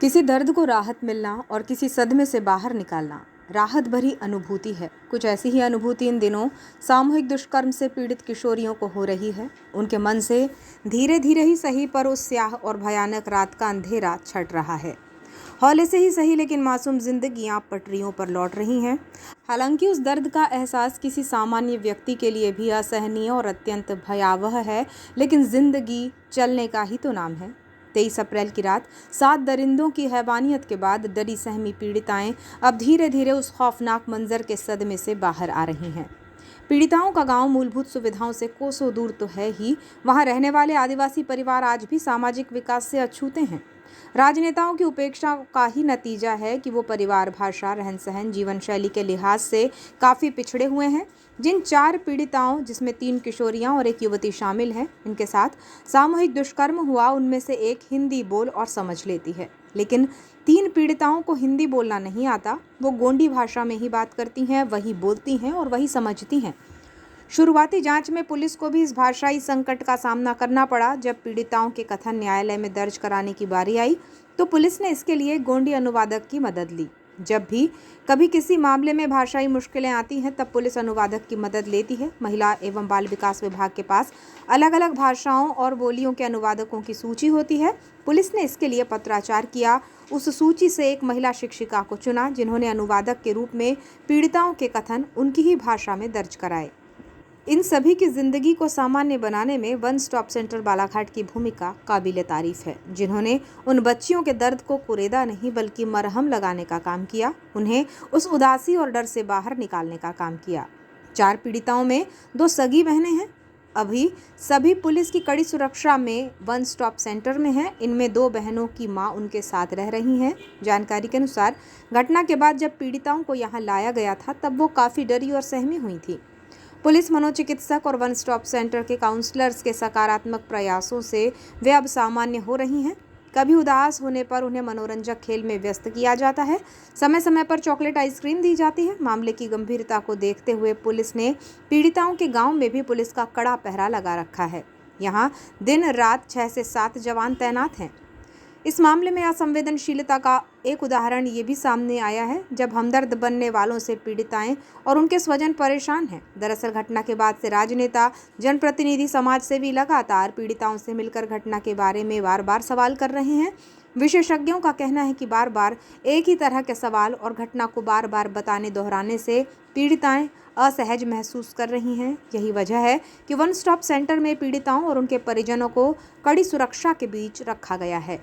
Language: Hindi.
किसी दर्द को राहत मिलना और किसी सदमे से बाहर निकालना राहत भरी अनुभूति है। कुछ ऐसी ही अनुभूति इन दिनों सामूहिक दुष्कर्म से पीड़ित किशोरियों को हो रही है। उनके मन से धीरे धीरे ही सही पर उस स्याह और भयानक रात का अंधेरा छट रहा है। हौले से ही सही, लेकिन मासूम जिंदगियां पटरियों पर लौट रही हैं। हालांकि उस दर्द का एहसास किसी सामान्य व्यक्ति के लिए भी असहनीय और अत्यंत भयावह है, लेकिन जिंदगी चलने का ही तो नाम है। 23 अप्रैल की रात 7 दरिंदों की हैवानियत के बाद डरी सहमी पीड़िताएं अब धीरे धीरे उस खौफनाक मंजर के सदमे से बाहर आ रही हैं। पीड़िताओं का गांव मूलभूत सुविधाओं से कोसों दूर तो है ही, वहां रहने वाले आदिवासी परिवार आज भी सामाजिक विकास से अछूते हैं। राजनेताओं की उपेक्षा का ही नतीजा है कि वो परिवार भाषा, रहन सहन, जीवन शैली के लिहाज से काफ़ी पिछड़े हुए हैं। जिन 4 पीड़िताओं, जिसमें 3 किशोरियां और एक युवती शामिल हैं, इनके साथ सामूहिक दुष्कर्म हुआ, उनमें से एक हिंदी बोल और समझ लेती है, लेकिन 3 पीड़िताओं को हिंदी बोलना नहीं आता। वो गोंडी भाषा में ही बात करती हैं, वही बोलती हैं और वही समझती हैं। शुरुआती जांच में पुलिस को भी इस भाषाई संकट का सामना करना पड़ा। जब पीड़िताओं के कथन न्यायालय में दर्ज कराने की बारी आई तो पुलिस ने इसके लिए गोंडी अनुवादक की मदद ली। जब भी कभी किसी मामले में भाषाई मुश्किलें आती हैं, तब पुलिस अनुवादक की मदद लेती है। महिला एवं बाल विकास विभाग के पास अलग अलग भाषाओं और बोलियों के अनुवादकों की सूची होती है। पुलिस ने इसके लिए पत्राचार किया। उस सूची से एक महिला शिक्षिका को चुना, जिन्होंने अनुवादक के रूप में पीड़िताओं के कथन उनकी ही भाषा में दर्ज कराए। इन सभी की जिंदगी को सामान्य बनाने में वन स्टॉप सेंटर बालाघाट की भूमिका काबिले तारीफ है, जिन्होंने उन बच्चियों के दर्द को कुरेदा नहीं बल्कि मरहम लगाने का काम किया, उन्हें उस उदासी और डर से बाहर निकालने का काम किया। 4 पीड़िताओं में 2 सगी बहनें हैं। अभी सभी पुलिस की कड़ी सुरक्षा में वन स्टॉप सेंटर में हैं। इनमें 2 बहनों की मां उनके साथ रह रही हैं। जानकारी के अनुसार घटना के बाद जब पीड़िताओं को यहाँ लाया गया था, तब वो काफ़ी डरी और सहमी हुई थी। पुलिस, मनोचिकित्सक और वन स्टॉप सेंटर के काउंसलर्स के सकारात्मक प्रयासों से वे अब सामान्य हो रही हैं। कभी उदास होने पर उन्हें मनोरंजक खेल में व्यस्त किया जाता है। समय समय पर चॉकलेट आइसक्रीम दी जाती है। मामले की गंभीरता को देखते हुए पुलिस ने पीड़िताओं के गांव में भी पुलिस का कड़ा पहरा लगा रखा है। यहाँ दिन रात 6 से 7 जवान तैनात हैं। इस मामले में असंवेदनशीलता का एक उदाहरण ये भी सामने आया है, जब हमदर्द बनने वालों से पीड़िताएं और उनके स्वजन परेशान हैं। दरअसल घटना के बाद से राजनेता, जनप्रतिनिधि, समाज सेवी लगातार पीड़िताओं से मिलकर घटना के बारे में बार बार सवाल कर रहे हैं। विशेषज्ञों का कहना है कि बार बार एक ही तरह के सवाल और घटना को बार बार दोहराने से पीड़िताएं असहज महसूस कर रही हैं। यही वजह है कि वन स्टॉप सेंटर में पीड़िताओं और उनके परिजनों को कड़ी सुरक्षा के बीच रखा गया है।